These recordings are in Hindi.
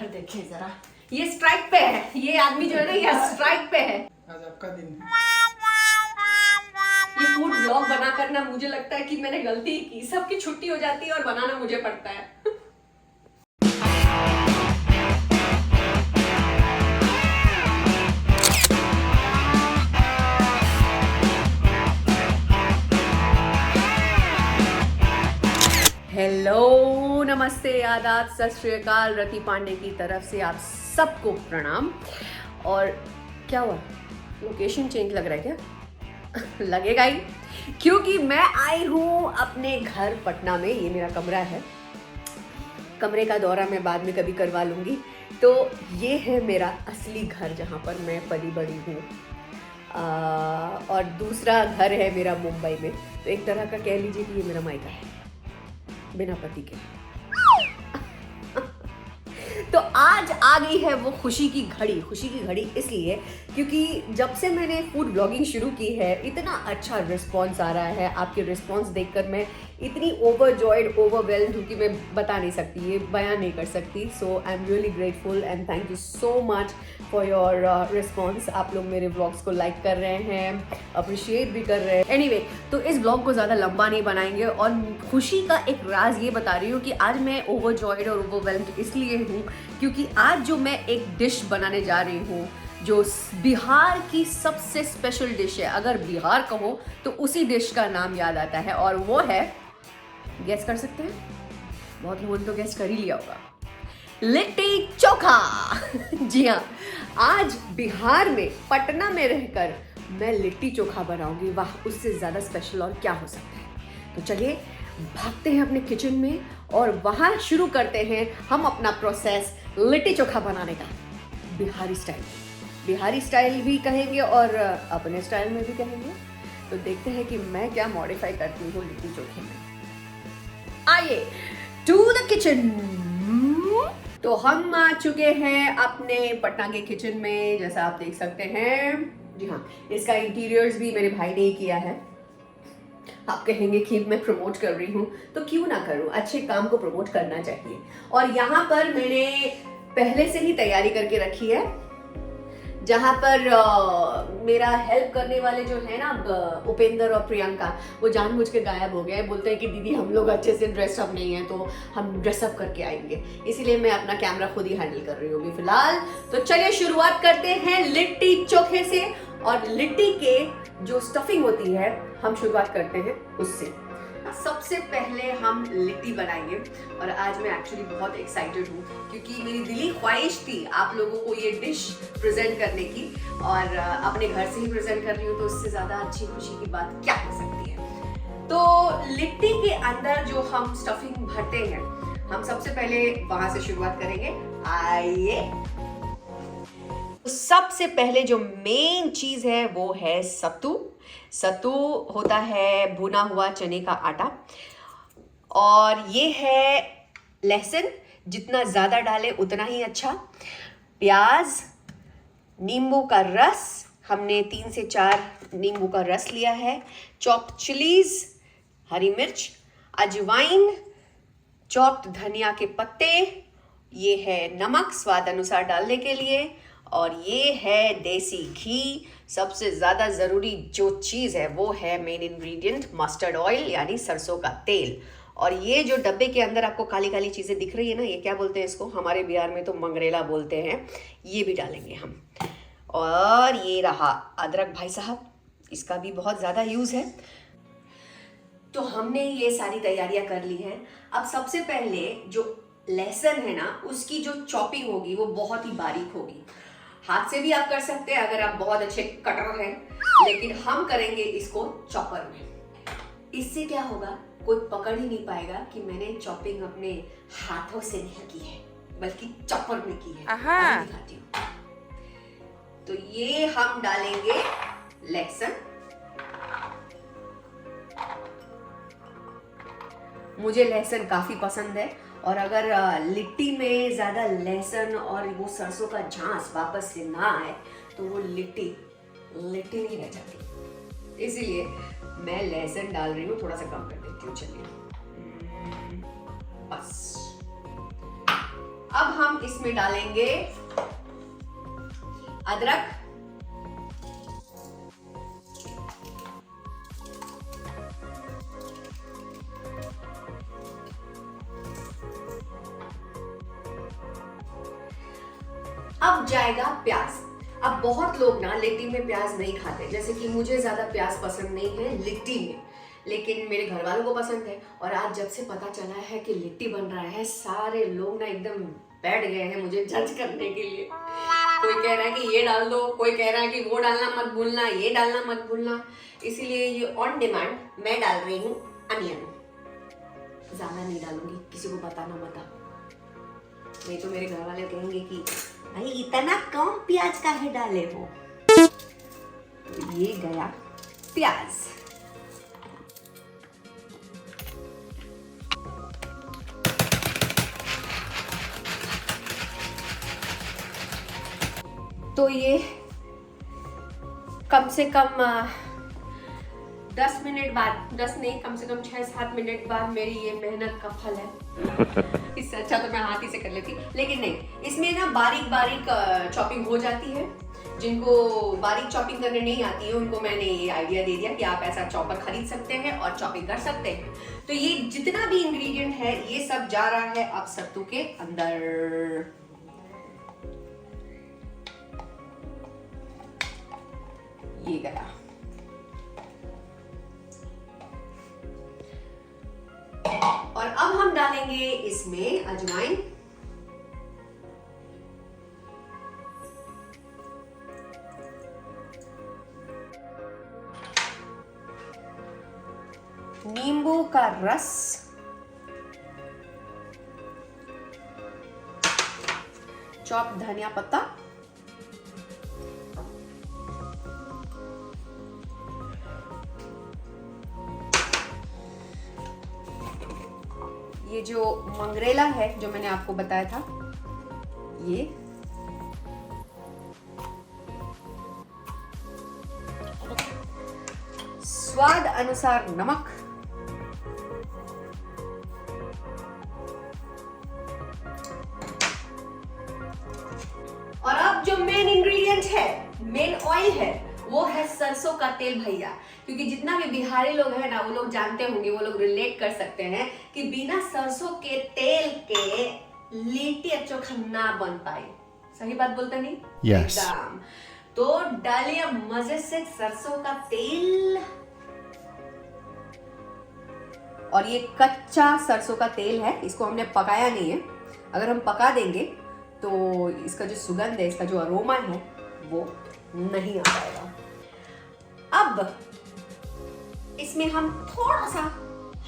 घर देखें जरा, ये स्ट्राइक पे है, ये आदमी जो है ना ये स्ट्राइक पे है। आज आपका दिन है। ये फूड ब्लॉग बनाकर ना मुझे लगता है कि मैंने गलती की, सबकी छुट्टी हो जाती है और बनाना मुझे पड़ता है। हेलो, नमस्ते, आदाब, सत श्री अकाल। रति पांडे की तरफ से आप सबको प्रणाम। और क्या हुआ, लोकेशन चेंज लग रहा है क्या? लगेगा ही, क्योंकि मैं आई हूँ अपने घर पटना में। ये मेरा कमरा है, कमरे का दौरा मैं बाद में कभी करवा लूँगी। तो ये है मेरा असली घर जहाँ पर मैं पली बड़ी हूँ। और दूसरा घर है मेरा मुंबई में। तो एक तरह का कह लीजिए कि ये मेरा मायका है बिना पति के। तो आज आ गई है वो खुशी की घड़ी इसलिए क्योंकि जब से मैंने फूड ब्लॉगिंग शुरू की है इतना अच्छा रिस्पॉन्स आ रहा है। आपके रिस्पॉन्स देखकर मैं इतनी ओवरजॉयड, ओवरवेल्म्ड हूँ कि मैं बता नहीं सकती, ये बयान नहीं कर सकती। So I am really grateful and thank you so much for your response. आप लोग मेरे ब्लॉग्स को लाइक कर रहे हैं, अप्रिशिएट भी कर रहे हैं। एनीवे, तो इस ब्लॉग को ज़्यादा लंबा नहीं बनाएंगे। और खुशी का एक राज ये बता रही हूँ कि आज मैं ओवरजॉयड और ओवरवेल्म्ड इसलिए हूँ क्योंकि आज जो मैं एक डिश बनाने जा रही हूँ जो बिहार की सबसे स्पेशल डिश है। अगर बिहार कहो तो उसी डिश का नाम याद आता है और वो है, गेस कर सकते हैं? बहुत लोगों ने तो गेस कर ही लिया होगा, लिट्टी चोखा। जी हाँ, आज बिहार में पटना में रहकर मैं लिट्टी चोखा बनाऊंगी। वाह, उससे ज़्यादा स्पेशल और क्या हो सकता है। तो चलिए भागते हैं अपने किचन में और वहाँ शुरू करते हैं हम अपना प्रोसेस लिट्टी चोखा बनाने का। बिहारी स्टाइल भी कहेंगे और अपने स्टाइल में भी कहेंगे। तो देखते हैं कि मैं क्या मॉडिफाई करती हूँ लिट्टी चोखे में। आइए टू द किचन। तो हम आ चुके हैं अपने पटना के किचन में, जैसा आप देख सकते हैं। जी हाँ, इसका इंटीरियर्स भी मेरे भाई ने ही किया है। आप कहेंगे कि मैं प्रमोट कर रही हूँ, तो क्यों ना करूँ, अच्छे काम को प्रमोट करना चाहिए। और यहाँ पर मैंने पहले से ही तैयारी करके रखी है, जहाँ पर मेरा हेल्प करने वाले जो है ना उपेंद्र और प्रियंका, वो जानबूझ के गायब हो गए। बोलते हैं कि दीदी हम लोग अच्छे से ड्रेसअप नहीं है तो हम ड्रेसअप करके आएंगे, इसीलिए मैं अपना कैमरा खुद ही हैंडल कर रही हूँ अभी फिलहाल। तो चलिए शुरुआत करते हैं लिट्टी चोखे से। और लिट्टी के जो स्टफिंग होती है हम शुरुआत करते हैं उससे। सबसे पहले हम लिट्टी बनाएंगे और आज मैं एक्चुअली बहुत एक्साइटेड हूँ क्योंकि मेरी दिली ख्वाहिश थी आप लोगों को ये डिश प्रेजेंट करने की और अपने घर से ही प्रेजेंट कर रही हूँ, तो इससे ज़्यादा अच्छी खुशी की बात क्या हो सकती है। तो लिट्टी के अंदर जो हम स्टफिंग भरते हैं, हम सबसे पहले वहाँ से शुरुआत करेंगे। आइए, सबसे पहले जो मेन चीज़ है वो है सत्तू। सत्तू होता है भुना हुआ चने का आटा। और ये है लहसुन, जितना ज़्यादा डाले उतना ही अच्छा। प्याज, नींबू का रस, हमने 3 से 4 नींबू का रस लिया है। चॉप्ड चिलीज, हरी मिर्च, अजवाइन, चॉप्ड धनिया के पत्ते, ये है नमक स्वाद अनुसार डालने के लिए, और ये है देसी घी। सबसे ज़्यादा ज़रूरी जो चीज़ है वो है मेन इंग्रेडिएंट, मस्टर्ड ऑयल यानी सरसों का तेल। और ये जो डब्बे के अंदर आपको काली काली चीज़ें दिख रही है ना, ये क्या बोलते हैं इसको, हमारे बिहार में तो मंगरेला बोलते हैं। ये भी डालेंगे हम। और ये रहा अदरक भाई साहब, इसका भी बहुत ज़्यादा यूज़ है। तो हमने ये सारी तैयारियां कर ली हैं। अब सबसे पहले जो लहसुन है ना, उसकी जो चॉपिंग होगी वो बहुत ही बारीक होगी। हाथ से भी आप कर सकते हैं अगर आप बहुत अच्छे कटर हैं, लेकिन हम करेंगे इसको चॉपर में। इससे क्या होगा, कोई पकड़ ही नहीं पाएगा कि मैंने चॉपिंग अपने हाथों से नहीं की है बल्कि चॉपर में की है। दिखाती हूँ। तो ये हम डालेंगे लहसुन। मुझे लहसुन काफी पसंद है और अगर लिट्टी में ज़्यादा लहसुन और वो सरसों का झांस वापस से ना आए तो वो लिट्टी नहीं रह जाती। इसीलिए मैं लहसुन डाल रही हूँ, थोड़ा सा कम कर देती हूँ। चलिए बस। अब हम इसमें डालेंगे अदरक, अब जाएगा प्याज। अब बहुत लोग ना लिट्टी में प्याज नहीं खाते, जैसे कि मुझे ज्यादा प्याज पसंद नहीं है लिट्टी में, लेकिन मेरे घर वालों को पसंद है। और आज जब से पता चला है कि लिट्टी बन रहा है, सारे लोग ना एकदम बैठ गए हैं मुझे जज करने के लिए। कोई कह रहा है कि ये डाल दो, कोई कह रहा है कि वो डालना मत भूलना, ये डालना मत भूलना। इसीलिए ये ऑन डिमांड मैं डाल रही हूँ अनियन। ज्यादा नहीं डालूंगी, किसी को बताना मत आप, नहीं तो मेरे घर वाले कहेंगे कि भाई इतना कम प्याज काहे डाले हो। तो ये गया प्याज। तो ये कम से कम 10 मिनट बाद, 10 नहीं कम से कम 6-7 मिनट बाद मेरी ये मेहनत का फल है। इससे अच्छा तो मैं हाथ ही से कर लेती, लेकिन नहीं, इसमें ना बारीक बारीक चॉपिंग हो जाती है। जिनको बारीक चॉपिंग करने नहीं आती है उनको मैंने ये आइडिया दे दिया कि आप ऐसा चॉपर खरीद सकते हैं और चॉपिंग कर सकते हैं। तो ये जितना भी इंग्रेडिएंट है ये सब जा रहा है अब सत्तू के अंदर। ये गया। और अब हम डालेंगे इसमें अजवाइन, नींबू का रस, चॉप धनिया पत्ता, ये जो मंगरेला है जो मैंने आपको बताया था, ये स्वाद अनुसार नमक, और अब जो मेन इंग्रेडिएंट है, मेन ऑयल है, वो है सरसों का तेल भैया। क्योंकि जितना भी बिहारी लोग हैं ना, वो लोग जानते होंगे, वो लोग रिलेट कर सकते हैं कि बिना सरसों के तेल के लिट्टी चोखा ना बन पाए। सही बात बोलते नहीं? Yes. एकदम। तो डालिए मजे से सरसों का तेल, और ये कच्चा सरसों का तेल है, इसको हमने पकाया नहीं है। अगर हम पका देंगे तो इसका जो सुगंध है, इसका जो अरोमा है वो नहीं आ पाएगा। अब इसमें हम थोड़ा सा,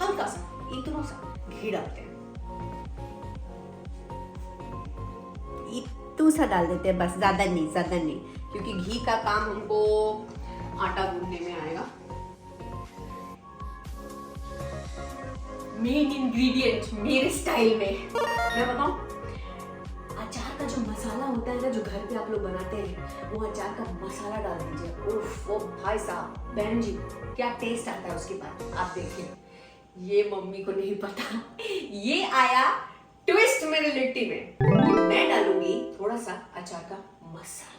हल्का सा, इतना सा घी डालते हैं, इतना सा डाल देते हैं बस, ज्यादा नहीं, ज्यादा नहीं, क्योंकि घी का काम हमको आटा गूंदने में आएगा। मेन इंग्रेडिएंट मेरे स्टाइल में मैं बताऊं, अचार का जो मसाला होता है ना, जो घर पे आप लोग बनाते हैं, वो अचार का मसाला डाल दीजिए। उफ, वो भाई साहब, बहन जी, क्या टेस्ट आता है उसके बाद, आप देखिए। ये मम्मी को नहीं पता, ये आया ट्विस्ट मेरे लिट्टी में। मैं डालूंगी थोड़ा सा अचार का मसाला।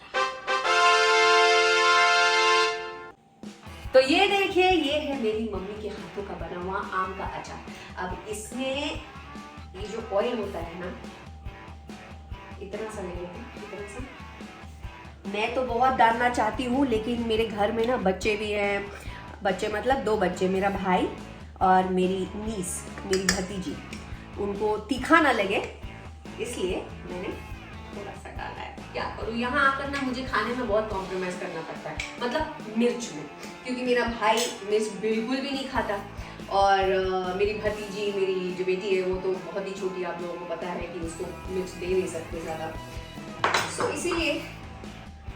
तो ये देखिए, ये है मेरी मम्मी के हाथों का बना हुआ आम का अचार। अब इसमें ये जो ऑयल होता है ना, इतना सा ले लेते हैं, इतना सा। मैं तो बहुत डालना चाहती हूँ, लेकिन मेरे घर में ना बच्चे भी हैं, बच्चे मतलब 2 बच्चे, मेरा भाई और मेरी नीस, मेरी भतीजी, उनको तीखा ना लगे, इसलिए मैंने थोड़ा सा डाला है। क्या करूँ, यहाँ आकर ना मुझे खाने में बहुत कॉम्प्रोमाइज करना पड़ता है, मतलब मिर्च में, क्योंकि मेरा भाई मिर्च बिल्कुल भी नहीं खाता, और मेरी भतीजी, मेरी जो बेटी है, वो तो बहुत ही छोटी, आप लोगों को पता है कि उसको मिर्च दे नहीं सकते ज़्यादा। सो इसीलिए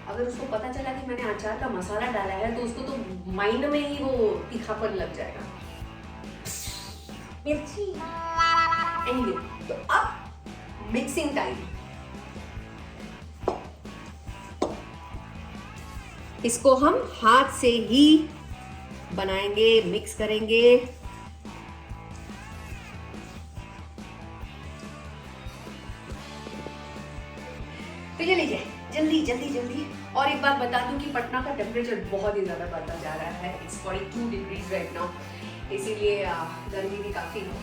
अगर उसको पता चला कि मैंने अचार का मसाला डाला है, तो उसको तो माइंड में ही वो तीखापन लग जाएगा, मिर्ची। एनीवे, तो अब मिक्सिंग टाइम। इसको हम हाथ से ही बनाएंगे, मिक्स करेंगे। तो ये लीजिए, जल्दी जल्दी जल्दी। और एक बात बता दूं कि पटना का टेम्परेचर बहुत ही ज़्यादा बढ़ता जा रहा है। इट्स 42 डिग्रीज राइट नाउ, इसीलिए गर्मी भी काफ़ी है।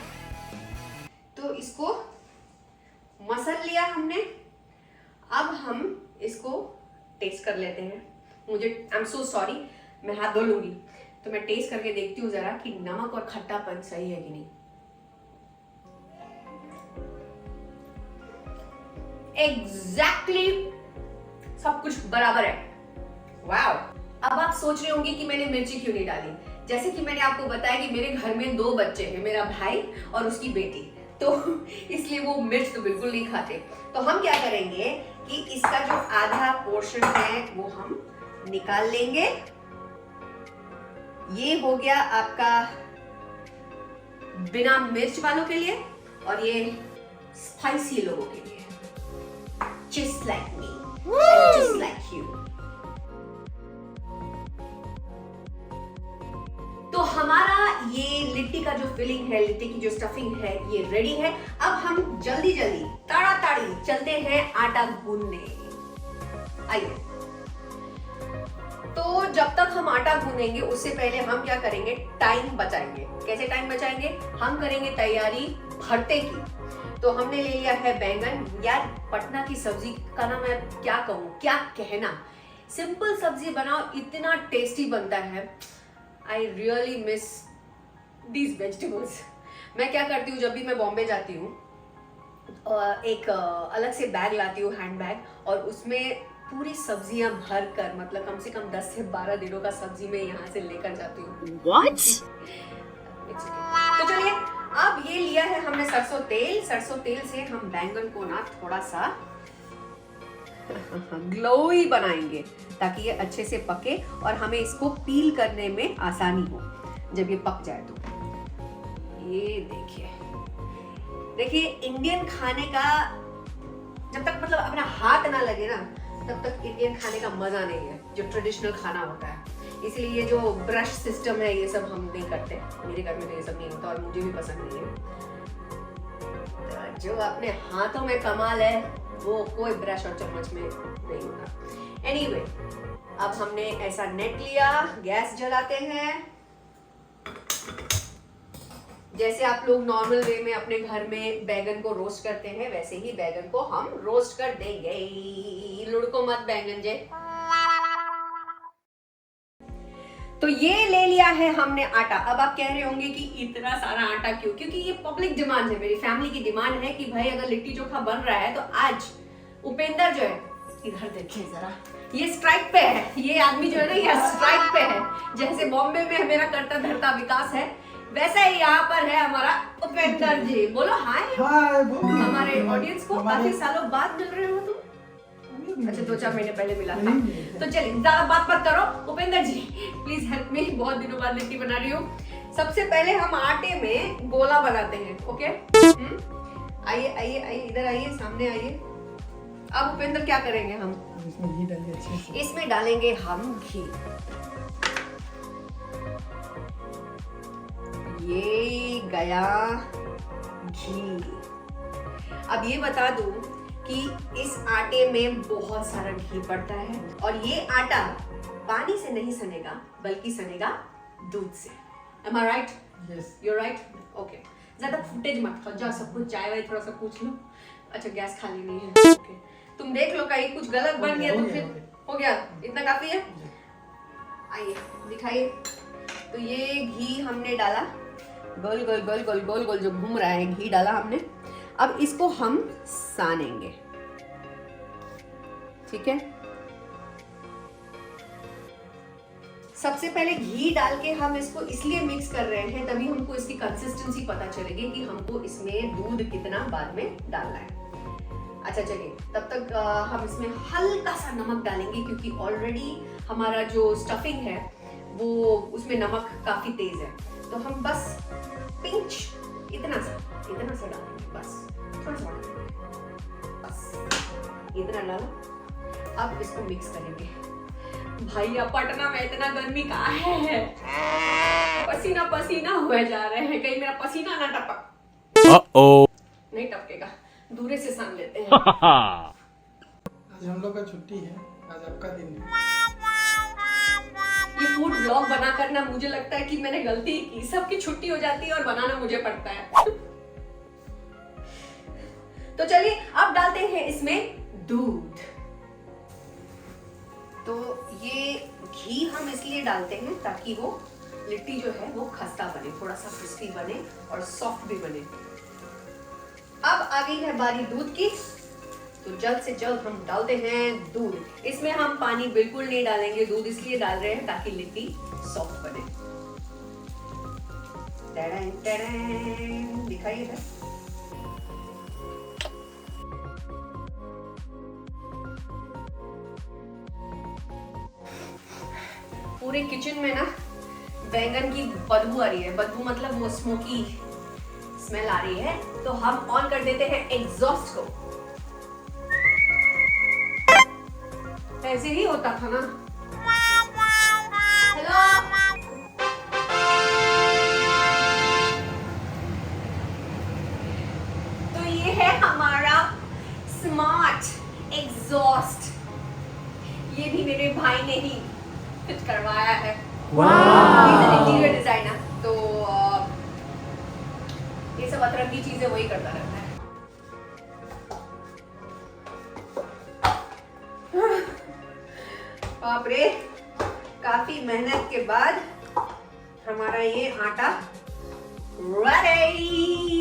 तो इसको मसल लिया हमने। अब हम इसको टेस्ट कर लेते हैं। मुझे आई एम सो सॉरी, मैं हाथ धो लूंगी, तो मैं टेस्ट करके देखती हूँ जरा कि नमक और खट्टापन सही है कि नहीं। एग्जैक्टली सब कुछ बराबर है। वाओ। अब आप सोच रहे होंगे कि मैंने मिर्ची क्यों नहीं डाली। जैसे कि मैंने आपको बताया कि मेरे घर में 2 बच्चे हैं, मेरा भाई और उसकी बेटी, तो इसलिए वो मिर्च तो बिल्कुल नहीं खाते। तो हम क्या करेंगे कि इसका जो आधा पोर्शन है वो हम निकाल लेंगे। ये हो गया आपका बिना मिर्च वालों के लिए, और ये स्पाइसी लोगों के लिए, just like me and just like you। तो हमारा ये लिट्टी का जो फिलिंग है, लिट्टी की जो स्टफिंग है, ये रेडी है। अब हम जल्दी जल्दी ताड़ाताड़ी चलते हैं आटा गूंदने। आइए। तो जब तक हम आटा गूंदेंगे उससे पहले हम क्या करेंगे, टाइम बचाएंगे। कैसे टाइम बचाएंगे? हम करेंगे तैयारी भरते की। तो हमने ले लिया है बैंगन। यार पटना की सब्जी का ना मैं क्या कहूँ, क्या कहना, सिंपल सब्जी बनाओ इतना टेस्टी बनता है। I really miss these vegetables. मैं क्या करती हूँ, जब भी मैं बॉम्बे जाती हूँ एक अलग से बैग लाती हूँ, हैंड बैग, और उसमें पूरी सब्जियां भर कर, मतलब कम से कम 10 से 12 दिनों का सब्जी मैं यहाँ से लेकर जाती हूँ। What? तो चलिए, अब ये लिया है हमने सरसों तेल। सरसों तेल से हम बैंगन को ना थोड़ा सा ग्लोई बनाएंगे ताकि ये अच्छे से पके और हमें इसको पील करने में आसानी हो जब ये पक जाए। तो ये देखिए देखिए, इंडियन खाने का जब तक मतलब अपना हाथ ना लगे ना, तब तक इंडियन खाने का मजा नहीं है, जो ट्रेडिशनल खाना होता है। इसलिए ये जो ब्रश सिस्टम है ये सब हम नहीं करते। मेरे घर में तो ये सब नहीं होता और मुझे भी पसंद नहीं है। तो जो अपने हाथों में कमाल है वो कोई ब्रश और चम्मच में नहीं होता। एनीवे, अब हमने ऐसा नेट लिया, गैस जलाते हैं। जैसे आप लोग नॉर्मल वे में अपने घर में बैगन को रोस्ट करते हैं, वैसे ही बैगन को हम रोस्ट कर देंगे। लुढ़को मत बैगन जे। तो ये ले लिया है हमने आटा। अब आप कह रहे होंगे कि इतना सारा आटा क्यों? क्योंकि ये पब्लिक डिमांड है, मेरी फैमिली की डिमांड है कि भाई अगर लिट्टी चोखा बन रहा है तो आज उपेंद्र जो है, इधर देखिए जरा, ये स्ट्राइक पे है। ये आदमी जो है ना, ये स्ट्राइक पे है। जैसे बॉम्बे में मेरा करता धरता विकास है, वैसा ही यहाँ पर है हमारा उपेंद्र जी। बोलो हाय। हमारे ऑडियंस को काफी सालों बाद मिल रहे हो तुम। अच्छा, 2-4 महीने पहले मिला था। तो चलिए ज्यादा बात मत करो, उपेंद्र जी प्लीज हेल्प मी। बहुत दिनों बाद लिट्टी बना रही हूँ। सबसे पहले हम आटे में गोला बनाते हैं। ओके, आइए आइए आइए, इधर आइए, सामने आइए। अब उपेंद्र क्या करेंगे हम? इसमें घी डालेंगे अच्छे से। इसमें डालेंगे हम घी। ये गया घी। अब ये बता दूं कि इस आटे में बहुत सारा घी पड़ता है और ये आटा पानी से नहीं सनेगा बल्कि सनेगा दूध से। Am I right? Yes. You're right? Okay. ज्यादा फुटेज मत खाओ, जाओ सब कुछ चाय वाय थोड़ा सा पूछ लो। अच्छा, गैस खाली नहीं है। Okay. तुम देख लो कहीं कुछ गलत बन गया तो फिर हो गया। इतना काफी है। आइए दिखाइए। तो ये घी हमने डाला, गोल गोल गोल गोल गोल गोल जो घूम रहा है, घी डाला हमने। अब इसको हम सानेंगे, ठीक है। सबसे पहले घी डाल के हम इसको इसलिए मिक्स कर रहे हैं तभी हमको इसकी कंसिस्टेंसी पता चलेगी कि हमको इसमें दूध कितना बाद में डालना है। अच्छा चलिए, तब तक हम इसमें हल्का सा नमक डालेंगे क्योंकि ऑलरेडी हमारा जो स्टफिंग है वो उसमें नमक काफी तेज है। तो हम बस पिंच इतना सा डालेंगे, बस थोड़ा सा बस इतना डाला। अब इसको मिक्स करेंगे। भैया पटना में इतना गर्मी कहाँ है, पसीना पसीना हुए जा रहे हैं। कहीं मेरा पसीना ना टपक। नहीं टपकेगा, दूरे से सान लेते हैं। हम लोग का छुट्टी है, आज आपका दिन है। ये फूड ब्लॉग बनाकर ना मुझे लगता है कि मैंने गलती की, सबकी छुट्टी हो जाती है और बनाना मुझे पड़ता है। तो चलिए अब डालते हैं इसमें दूध। तो ये घी हम इसलिए डालते हैं ताकि वो लिट्टी जो है वो खस्ता बने, थोड़ा सा क्रिस्पी बने और सॉफ्ट भी बने। अब आ गई है बारी दूध की, तो जल्द से जल्द हम डालते हैं दूध। इसमें हम पानी बिल्कुल नहीं डालेंगे, दूध इसलिए डाल रहे हैं ताकि लिट्टी सॉफ्ट बने। टड़ैं, टड़ैं, दिखाइए इधर। पूरे किचन में ना बैंगन की बदबू आ रही है, बदबू मतलब वो स्मोकी स्मेल आ रही है। तो हम ऑन कर देते हैं एग्जॉस्ट को। ऐसे ही होता था ना। हेलो, तो ये है हमारा स्मार्ट एग्जॉस्ट। ये भी मेरे भाई ने ही फिट करवाया है। इंटीरियर डिजाइनर, तो ये सब अतरंगी चीजें वही करता रहता है। बाप रे, काफी मेहनत के बाद हमारा ये आटा रेडी।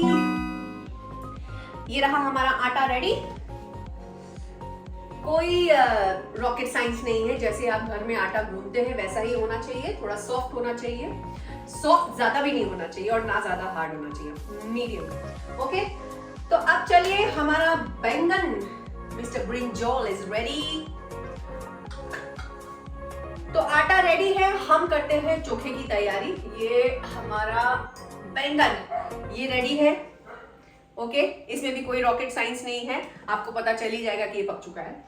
ये रहा हमारा आटा रेडी। कोई रॉकेट साइंस नहीं है, जैसे आप घर में आटा गूंथते हैं वैसा ही होना चाहिए। थोड़ा सॉफ्ट होना चाहिए, सॉफ्ट ज्यादा भी नहीं होना चाहिए और ना ज्यादा हार्ड होना चाहिए, मीडियम। ओके, तो अब चलिए हमारा बैंगन मिस्टर ब्रिंजॉल इज रेडी। तो आटा रेडी है, हम करते हैं चोखे की तैयारी। ये हमारा बैंगन ये रेडी है। ओके, इसमें भी कोई रॉकेट साइंस नहीं है, आपको पता चल ही जाएगा कि ये पक चुका है।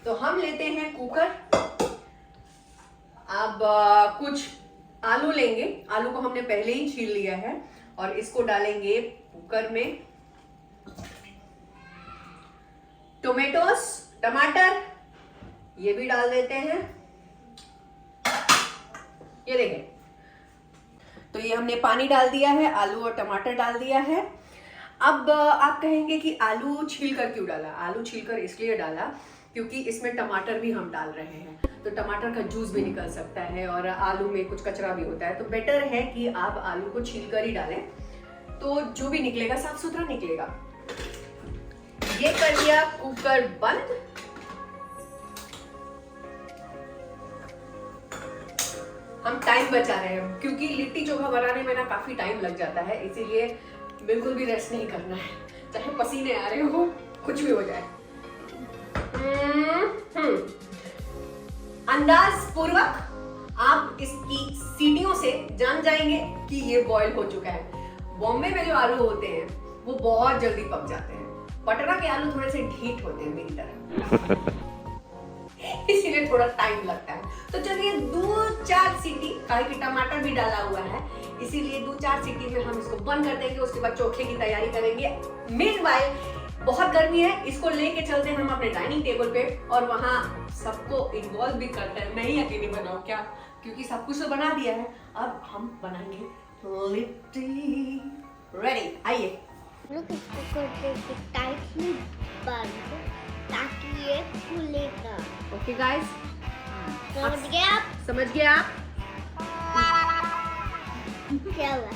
तो हम लेते हैं कुकर। अब कुछ आलू लेंगे, आलू को हमने पहले ही छील लिया है और इसको डालेंगे कुकर में। टोमेटोस, टमाटर ये भी डाल देते हैं। ये देखें, तो ये हमने पानी डाल दिया है, आलू और टमाटर डाल दिया है। अब आप कहेंगे कि आलू छीलकर क्यों डाला? आलू छीलकर इसलिए डाला क्योंकि इसमें टमाटर भी हम डाल रहे हैं, तो टमाटर का जूस भी निकल सकता है और आलू में कुछ कचरा भी होता है। तो बेटर है कि आप आलू को छीलकर ही डालें, तो जो भी निकलेगा साफ सुथरा निकलेगा। ये कर दिया कुकर बंद। हम टाइम बचा रहे हैं क्योंकि लिट्टी चोखा बनाने में ना काफी टाइम लग जाता है, इसीलिए बिल्कुल भी रेस्ट नहीं करना है, चाहे पसीने आ रहे हो, कुछ भी हो जाए। अंदाज पूर्वक आप इसकी सीटियों से जान जाएंगे कि ये बॉईल हो चुका है। बॉम्बे में जो आलू होते हैं वो बहुत जल्दी पक जाते हैं, पटना के आलू थोड़े से ढीठ होते हैं मेरी तरह, इसीलिए थोड़ा टाइम लगता है। तो चलिए 2-4 सीटी, काहे कि टमाटर भी डाला हुआ है, इसीलिए 2-4 सीटी में हम इसको बंद कर देंगे। उसके बाद चोखे की तैयारी करेंगे। मीनवाइल बहुत गर्मी है, इसको लेके चलते हैं हम अपने डाइनिंग टेबल पे और वहाँ सबको इन्वॉल्व भी करते हैं। मैं ही अकेले बनाऊं क्या, क्योंकि सब कुछ तो बना दिया है। अब हम बनाएंगे लिट्टी। रेडी, आइए। लोग इसको करते हैं टाइटली बंद ताकि ये खुलेगा। ओके गाइस, समझ गए आप? समझ गए आप? क्या हुआ?